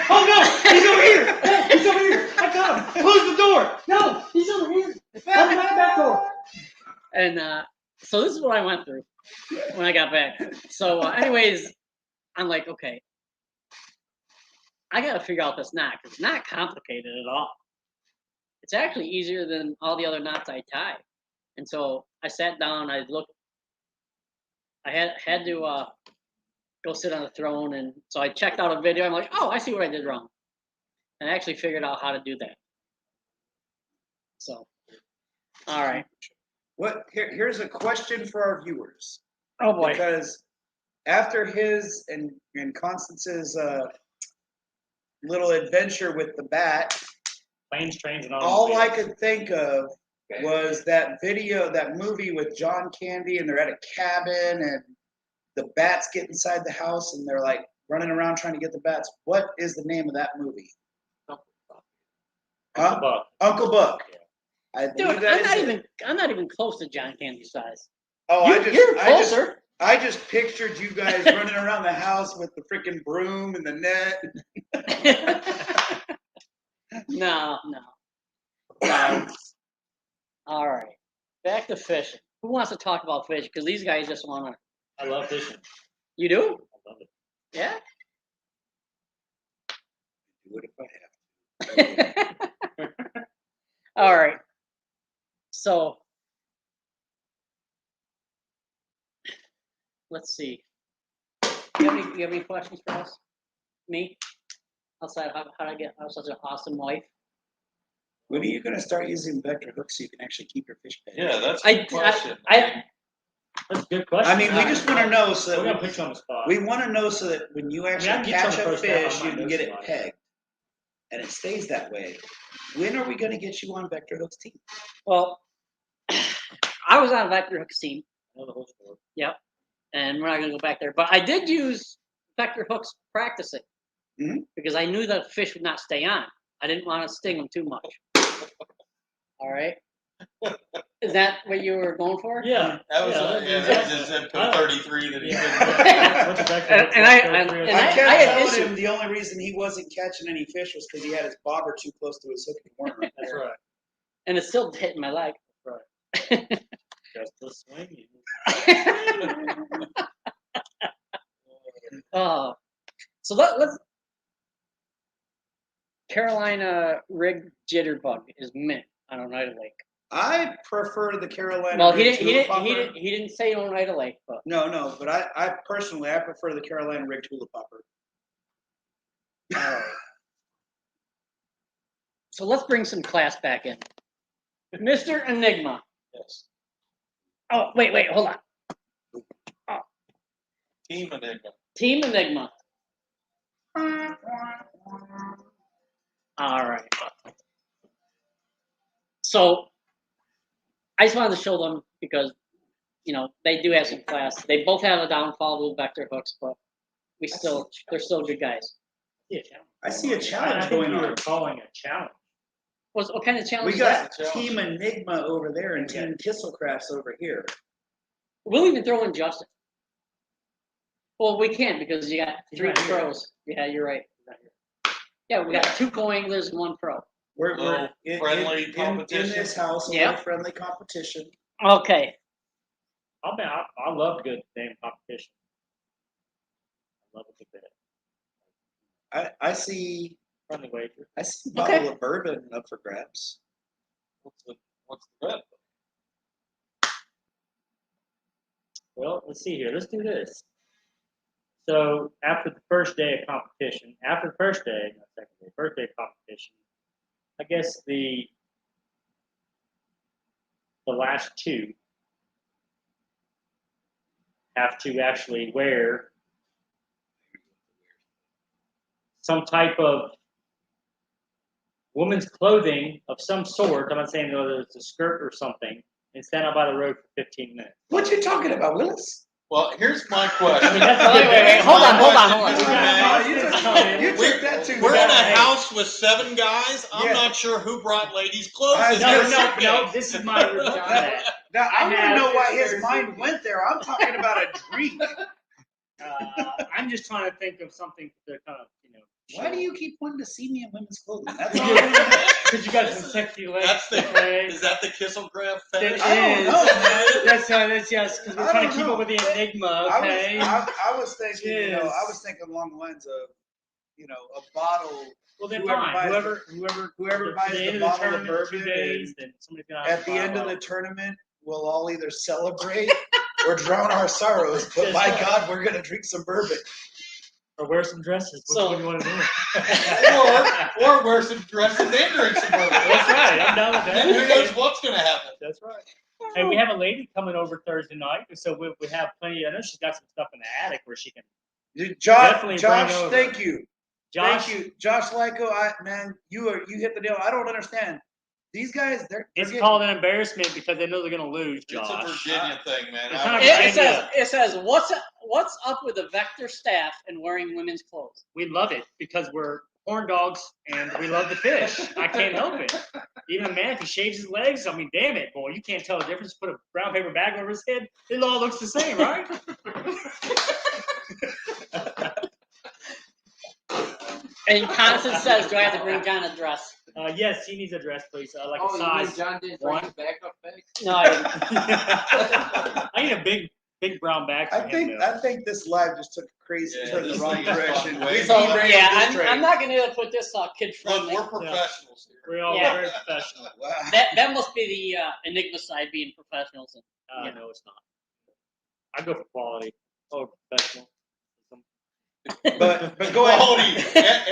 Oh no, he's over here. He's over here. I got him. Close the door. No, he's over here. Open that back door. and so this is what I went through when I got back. So anyways, I'm like, okay, I got to figure out this knot, because it's not complicated at all. It's actually easier than all the other knots I tie. And so I sat down, I looked, I had to go sit on a throne, and so I checked out a video. I'm like, oh, I see what I did wrong, and I actually figured out how to do that. So, all right. Here's a question for our viewers. Oh boy. Because after his and Constance's little adventure with the bat, Planes, trains, and all I automobiles. could think of was that video, that movie with John Candy, and they're at a cabin, and the bats get inside the house, and they're like running around trying to get the bats. What is the name of that movie? Uncle Huh? Buck. Uncle Buck. Yeah. Dude, I'm not even close to John Candy size. Oh, You're closer. I just pictured you guys running around the house with the freaking broom and the net. No. All right. Back to fishing. Who wants to talk about fishing? Because these guys just want to. I love fishing. You do? I love it. Yeah. Do it if I have to. All right. So let's see. You have any questions for us? Me? Outside, how I get such an awesome wife? When are you going to start using vector hooks so you can actually keep your fish paid? Yeah, that's I- a good question. That's a good question. I mean, we just want to know so We're gonna that put you on the spot. we want to know so that when you I actually can get you on catch the a first half, I fish, might you can know get it somebody. pegged, and it stays that way. When are we going to get you on vector hooks team? Well, I was on a vector hooks team. I know the whole story. Yep. And we're not going to go back there. But I did use vector hooks practicing because I knew that fish would not stay on. I didn't want to sting them too much. All right. Is that what you were going for? Yeah. That was that's just zip I- code 33 that he Yeah. couldn't What's the back And- and I- and I I kept had telling issues. him the only reason he wasn't catching any fish was because he had his bobber too close to his hook and worm. Right That's there. right. And it's still hitting my leg. Just the swing. So let's. Carolina rig jitterbug is mint on Oneida Lake. I prefer the Carolina. Well, he rig didn't. tulip popper. He didn't say Oneida Lake, but No, but I personally I prefer the Carolina rig tulip popper. all right. So let's bring some class back in, Mr. Enigma. Yes. Oh, wait, hold on. Team Enigma. Team Enigma. All right. So I just wanted to show them because they do have some class. They both have a downfall with vector hooks, but they're still good guys. Yeah. I see a I challenge think going you were on. calling a challenge. What kind of challenge We is that? got Team Enigma over there and Team Kisselcrafts over here. We'll even throw in Justin. Well, we can't because you got He's three not here. pros. Yeah, you're right. Yeah, we got two co-anglers and one pro. We're Little friendly in competition. this house. A Yep. little friendly competition. Okay. I love good damn competition. I love a good bit. I see Friendly wager. a bottle of bourbon up for grabs. What's the bet? Well, let's see here. Let's do this. So after the first day of competition, not second day, first day of competition, I guess the last two have to actually wear some type of woman's clothing of some sort. I'm not saying whether it's a skirt or something, and stand out by the road for 15 minutes. What you talking about, Willis? Well, here's my question. I mean, that's a Wait, good wait, bet. hold on. You took that too We're in far. a house with 7 guys. I'm Yeah. not sure who brought ladies' clothes. I- in no, here. No. This is my rebuttal to that. Now I I want to have- know why his mind went there. I'm talking about a drink. I'm just trying to think of something to kind of, Why do you keep wanting to see me in women's clothing? That's all I want to know. Because you got some sexy legs. That's the. okay? Is that the Kisselcraft It fetish? I don't is. know, man. That's yes, because we're I trying don't to keep know. up with the enigma, I okay? was thinking, Yes. I was thinking along the lines of, a bottle. Well, then whoever fine. buys Whoever buys at the the end of the bottle of tournament, 2 bourbon days, then somebody's gonna At the end of the tournament, we'll all either celebrate or drown our sorrows. But That's by right. God, we're gonna drink some bourbon. or wear some dresses. Which So- one do you want to do? or wear some dresses and drink some bourbon. That's right. I'm down with that. Then who knows what's going to happen? That's right. Hey, we have a lady coming over Thursday night, so we have plenty. I know she's got some stuff in the attic where she can. Definitely Josh, bring over. thank you. Josh, Thank you, Josh Lyko. You hit the nail. I don't understand. These guys, they're it's getting- called an embarrassment because they know they're going to lose, It's a Josh. Virginia thing, man. It's I not don't- a- It says what's up with the Vector staff and wearing women's clothes? We love it because we're horn dogs and we love to fish. I can't help it. Even a man, if he shaves his legs, I mean, damn it, boy, you can't tell the difference. Put a brown paper bag over his head, it all looks the same, right? And Constance says, do I have to bring John a dress? Yes, he needs a dress, please. Like a Oh, you mean size. John didn't bring one. the backup bag? No, I didn't. I need a big brown bag for I him, think though. I think this live just took a crazy Yeah, turn in the this wrong is direction. way We too thought far. Ray Yeah, was I'm not gonna put this kid Look, friendly. we're professionals here. We're all Yeah. very professional. Wow. That must be the Enigma side being professionals. Yeah. No, it's not. I go for quality over professional. But go ahead. Quality,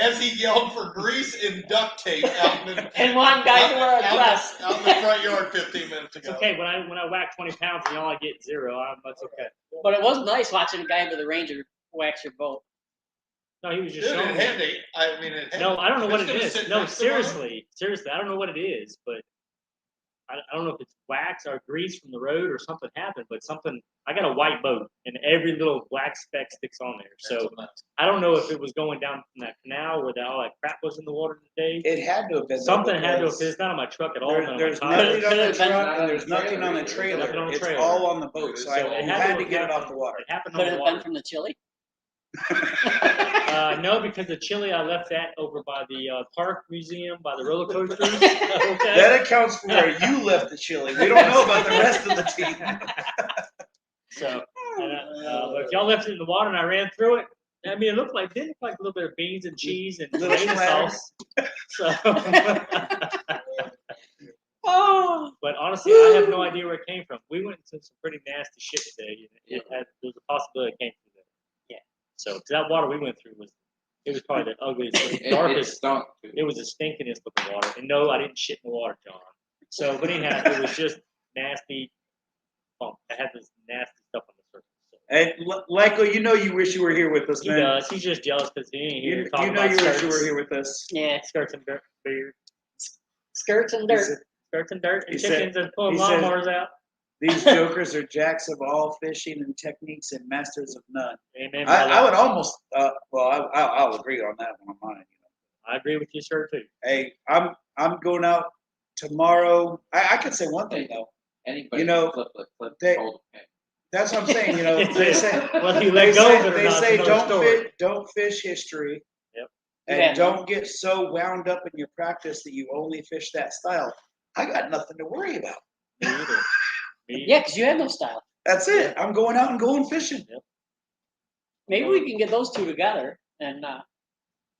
as he yelled for grease and duct tape out in the, And one guy to wear a dress. out in the front yard 15 minutes It's ago. okay when I whack 20 pounds and all I get 0. That's okay. But it was nice watching a guy with a Ranger wax your boat. No, he was just Dude, showing it me. had to, I mean, it had No, I don't know what it's it gonna is. sit No, next to mine. seriously, I don't know what it is, but I don't know if it's wax or grease from the road or something happened, but something. I got a white boat and every little black speck sticks on there. So I don't know if it was going down from that canal where all that crap was in the water today. It had to have been. Something had to have. because It's not on my truck at all. There's not on my nothing tires. on the Could've been truck not and on there's the nothing on the trailer. trailer. Nothing on the It's trailer. all on the boat. So So I it had to have get it off happened- the water. It happened Could on it the have water. been from the chili? No, because the chili I left that over by the park museum, by the roller coasters. Okay. That accounts for where you left the chili. We don't know about the rest of the team. So, but if y'all left it in the water and I ran through it, I mean, it didn't look like a little bit of beans and cheese and Little tomato splatter. sauce. So, Oh, but honestly, I have no idea where it came from. We went into some pretty nasty shit today. There was a possibility it came from there. Yeah. So, 'cause that water we went through was probably the ugliest, It darkest. stunk too. It was the stinkingest looking water. And no, I didn't shit in the water, John. So, but anyhow, it was just nasty funk. I had this nasty stuff on the surface. So. And Lyko, you know you wish you were here with us, He man. does. He's just jealous because he ain't here You, to talk you know about you skirts. wish you were here with us. yeah. Skirts and beard. Skirts and He dirt. said, Skirts and dirt and He said- chickens and pulling he said- lawnmowers out. These jokers are jacks of all fishing and techniques and masters of none. Amen. I brother. would almost, I'll agree on that one on mine. You know. I agree with you, sir, too. Hey, I'm going out tomorrow. I could say one thing though. Anybody You know, can flip they- hold the pin. That's what I'm saying. You know, they say Whether you they let go say, of it or they not, say it's another story. don't fish history. Yep. And Yeah. don't get so wound up in your practice that you only fish that style. I got nothing to worry about. Me either. Me Yeah, because you had no style. That's it. I'm going out and going fishing. Maybe we can get those two together and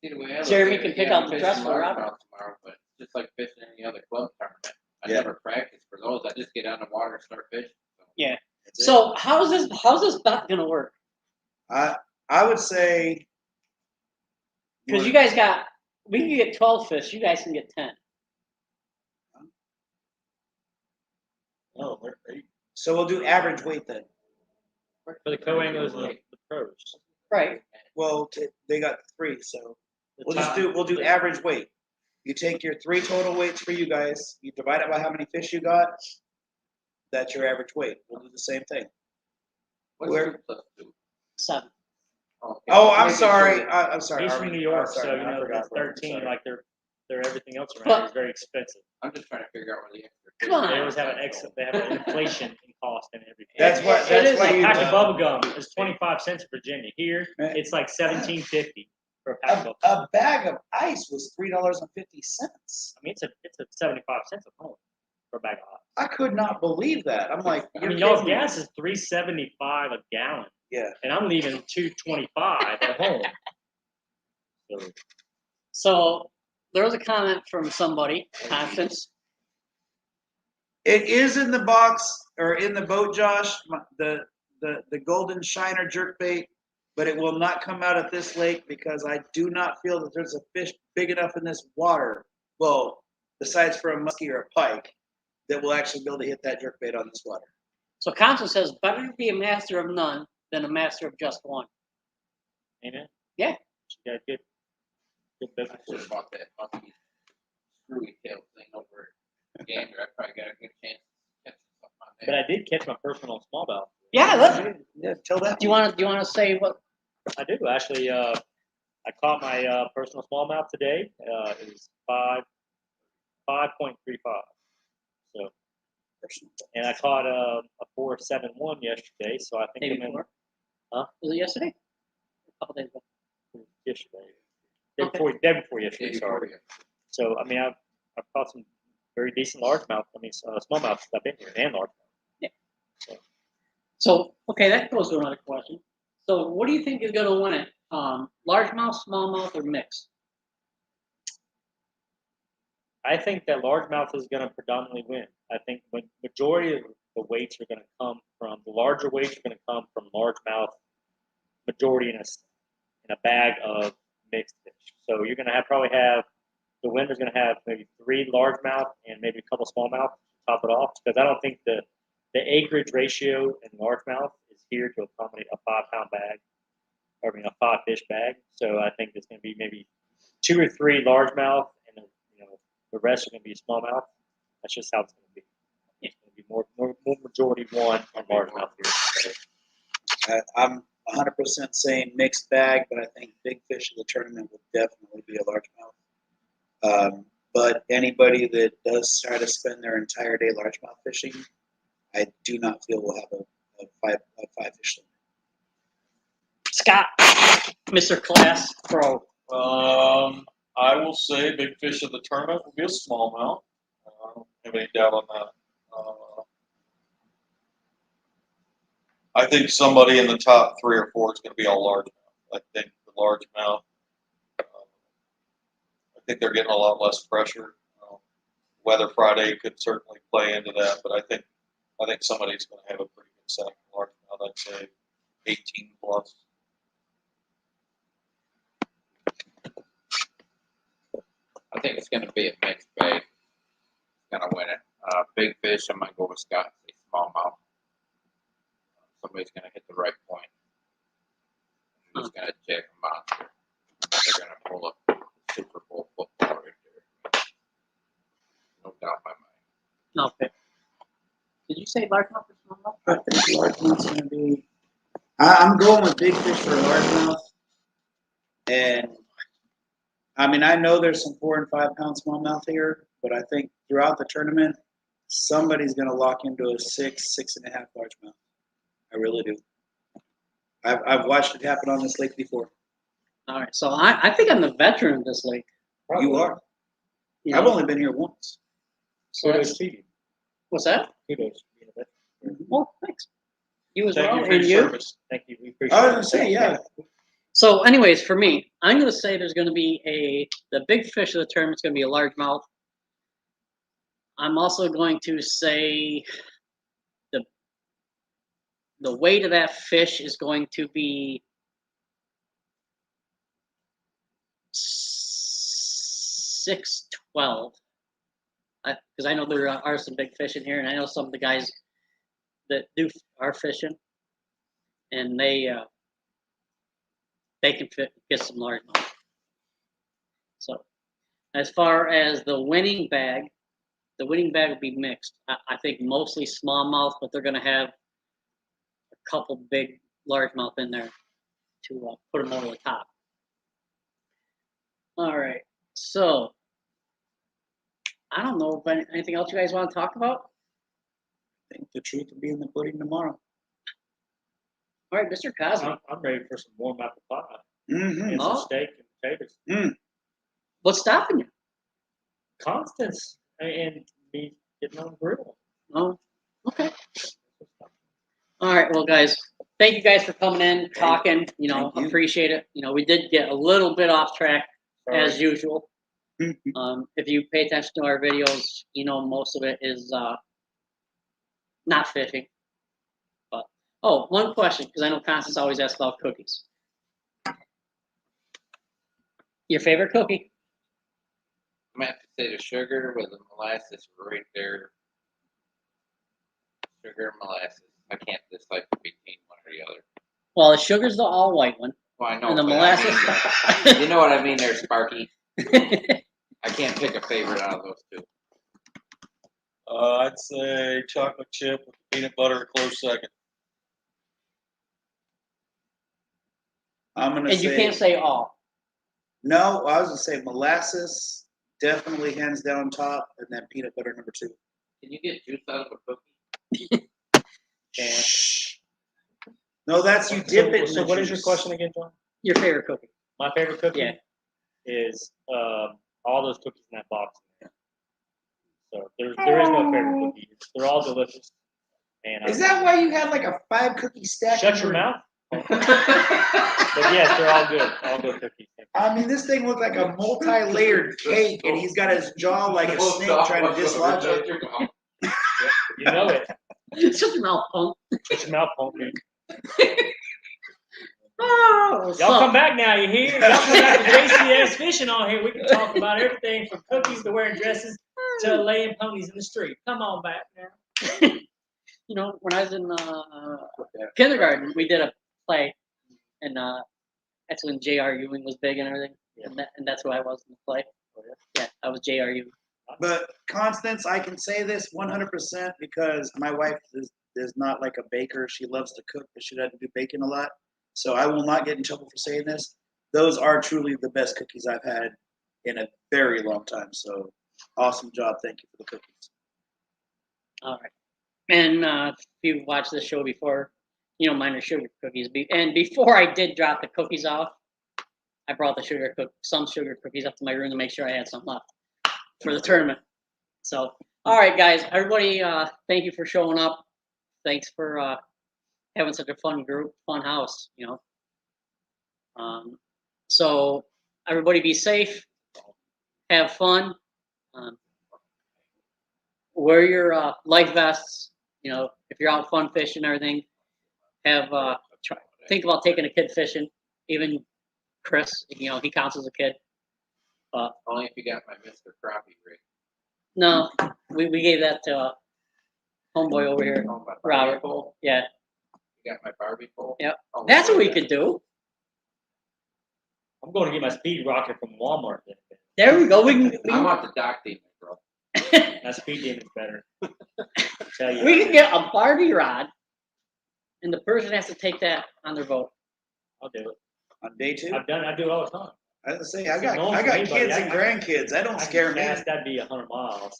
See, the way I look Jeremy at can it, pick yeah, out I'm the fishing dress for largemouth Robert. tomorrow, but just like fishing any other club tournament. I Yeah. never practice for those. I just get out in the water and start fishing. So. Yeah. That's it. So how's this bet gonna work? I would say Because you guys we can get 12 fish. You guys can get 10. No, they're 8. so we'll do average weight then. For the co-anglers and the pros. Right. Well, they got 3, so The we'll do average weight. You take your 3 total weights for you guys. You divide it by how many fish you got. That's your average weight. We'll do the same thing. What's Where- 2 plus 2? 7. Okay. Oh, I'm Making sorry. sure- I'm sorry. He's Army. from New York, I'm sorry, so you I know forgot, it's bro. 13. Sorry. Like they're everything else around But- here is very expensive. I'm just trying to figure out where the extra. Come on. They always have they have an inflation in cost and everything. That's It- why. it That's is why A you. pack of bubble gum is 25 cents in Virginia. Here, Man. it's like $17.50 for a pack of. A bag of ice was $3.50. I mean, it's a 75 cents at home for a bag of ice. I could not believe that. I'm like, I you're mean, y'all's kidding me. gas is $3.75 a gallon, Yeah. and I'm leaving $2.25 at home. So, So there was a comment from somebody, Constance. It is in the box or in the boat, Josh. The golden shiner jerkbait, but it will not come out at this lake because I do not feel that there's a fish big enough in this water. Well, besides for a muskie or a pike, that will actually be able to hit that jerkbait on this water. So Constance says, better to be a master of none than a master of just one. amen. Yeah. She got good I business. should have bought that monkey screwy tail thing over at Gander. I probably got a good chance to catch something on But there. I did catch my personal smallmouth. Yeah, look. Yeah, tell that. Do you want to say what? I do actually. I caught my personal smallmouth today. It was 5.35. So, and I caught a 4.71 yesterday. So I think Day I'm in. before? Huh? Was it yesterday? A couple days ago. Yesterday. Okay. Day before yesterday. Day Sorry. before you. So I mean, I've caught some very decent largemouth. I mean, smallmouth stuff in here and largemouth. So, okay, that goes to another question. So, what do you think is going to win it? Largemouth, smallmouth, or mixed? I think that largemouth is going to predominantly win. I think the majority of the weights are going to come from the larger weights are going to come from largemouth. Majority in a bag of mixed fish. So you're going to probably have the winner's going to have maybe 3 largemouth and maybe a couple smallmouth to top it off, because I don't think the acreage ratio in largemouth is here to accommodate a 5-pound bag, or I mean a 5-fish bag. So I think it's going to be maybe 2 or 3 largemouth, and the rest are going to be smallmouth. That's just how it's going to be. It's going to be more majority one on largemouth here. I'm 100% saying mixed bag, but I think big fish of the tournament will definitely be a largemouth. But anybody that does try to spend their entire day largemouth fishing, I do not feel will have a 5-fish limit. Scott, Mr. Class Pro. I will say big fish of the tournament will be a smallmouth. I don't have any doubt on that. I think somebody in the top 3 or 4 is going to be all largemouth. I think the largemouth. I think they're getting a lot less pressure. Weather Friday could certainly play into that, but I think somebody's going to have a pretty good set of largemouth. I'd say 18 plus. I think it's going to be a mixed bag. Going to win it. Big fish, I'm going to go with Scott and say smallmouth. Somebody's going to hit the right point. I'm just going to check them out. They're going to pull up Super Bowl football right there. No doubt in my mind. Okay. Did you say largemouth or smallmouth? I think largemouth's going to be. I'm going with big fish for largemouth, and I mean I know there's some 4 and 5 pound smallmouth here, but I think throughout the tournament somebody's going to lock into a 6.5 largemouth. I really do. I've watched it happen on this lake before. All right. So I think I'm the veteran of this lake. You are. You I've know, only been here once. so Kudos to you. what's that? Kudos to you. Well, thanks. You as Thank well, you for and your you. service. Thank you. We appreciate I was it. going to say, yeah. So, anyways, for me, I'm going to say there's going to be the big fish of the tournament's going to be a largemouth. I'm also going to say the weight of that fish is going to be 612. Because I know there are some big fish in here, and I know some of the guys that are fishing, and they can get some largemouth. So, as far as the winning bag will be mixed. I think mostly smallmouth, but they're going to have a couple big largemouth in there to put them over the top. All right, so I don't know if anything else you guys want to talk about. I think the truth will be in the pudding tomorrow. All right, Mr. Cosby, I'm ready for some warm apple pie Mm-hmm. and some Oh. steak and potatoes. what's stopping you? Constance and me getting on the grill. Oh, okay. All right, well, guys, thank you guys for coming in, talking. You know, Thank you. appreciate it. You know, we did get a little bit off track as Sorry. usual. Mm-hmm. If you pay attention to our videos, you know most of it is not fishing. But one question, because I know Constance always asks about cookies. Your favorite cookie? I'm going to have to say the sugar with the molasses right there. Sugar and molasses. I can't decide between one or the other. Well, the sugar's the all white one, Well, I know. and the but molasses. I mean, you know what I mean there, Sparky. I can't pick a favorite out of those two. I'd say chocolate chip with peanut butter a close second. I'm going to And say. you can't say all. No, I was going to say molasses definitely hands down top, and then peanut butter number 2. Can you get juice out of a cookie? Shh. No, that's you dip it in So the what is your juice. question again, John? Your favorite cookie? My favorite cookie Yeah. is all those cookies in that box. So there is no favorite cookie. They're all delicious. And Is that why you had like a 5 cookie stack? shut your mouth? But yes, they're all good. All good cookies. I mean, this thing looks like a multi-layered cake, and he's got his jaw like a snake trying to dislodge it. You know it. Shut your mouth, punk. Shut your mouth, punk, dude. Oh, Y'all come back now, you hear? Y'all come back to JCS Fishing on here. We can talk about everything from cookies to wearing dresses to laying ponies in the street. Come on back now. You know, when I was in kindergarten, we did a play, and that's when J.R. Ewing was big and everything, and that's who I was in the play. Yeah, I was J.R. Ewing. But Constance, I can say this 100% because my wife is not like a baker. She loves to cook, but she doesn't do baking a lot. So I will not get in trouble for saying this. Those are truly the best cookies I've had in a very long time. So awesome job. Thank you for the cookies. All right. And if you've watched this show before, you know mine are sugar cookies. And before I did drop the cookies off, I brought some sugar cookies up to my room to make sure I had some left for the tournament. So, all right, guys, everybody, thank you for showing up. Thanks for having such a fun group, fun house, you know. So everybody be safe, have fun, wear your life vests. You know, if you're out fun fishing and everything, think about taking a kid fishing. Even Chris, you know, he counts as a kid. Only if you got my Mr. Crappie rig. No, we gave that to homeboy over here, Oh, my Barbie Robert. pole. Yeah, You got my Barbie pole? Yep. Oh, that's what we yeah. could do. I'm going to get my speed rocket from Walmart. There we go. I want the dock demon, bro. That speed demon's better. I'll tell you. we can get a Barbie rod, and the person has to take that on their boat. I'll do it. On day 2, I do it all the time. I was gonna say I It's got annoying for kids anybody. and grandkids. That don't scare me. That'd be 100 miles.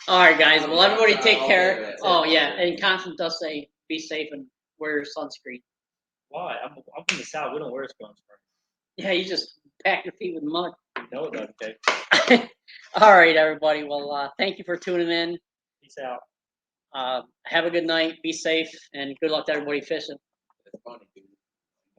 All right, guys. Well, everybody take I'll care. do it. Oh yeah, and Constance does say be safe and wear your sunscreen. Why? I'm from the South. We don't wear sunscreen. Yeah, you just pack your feet with mud. You know it doesn't take. All right, everybody. Well, thank you for tuning in. Peace out. Have a good night. Be safe, and good luck to everybody fishing. It's funny, dude.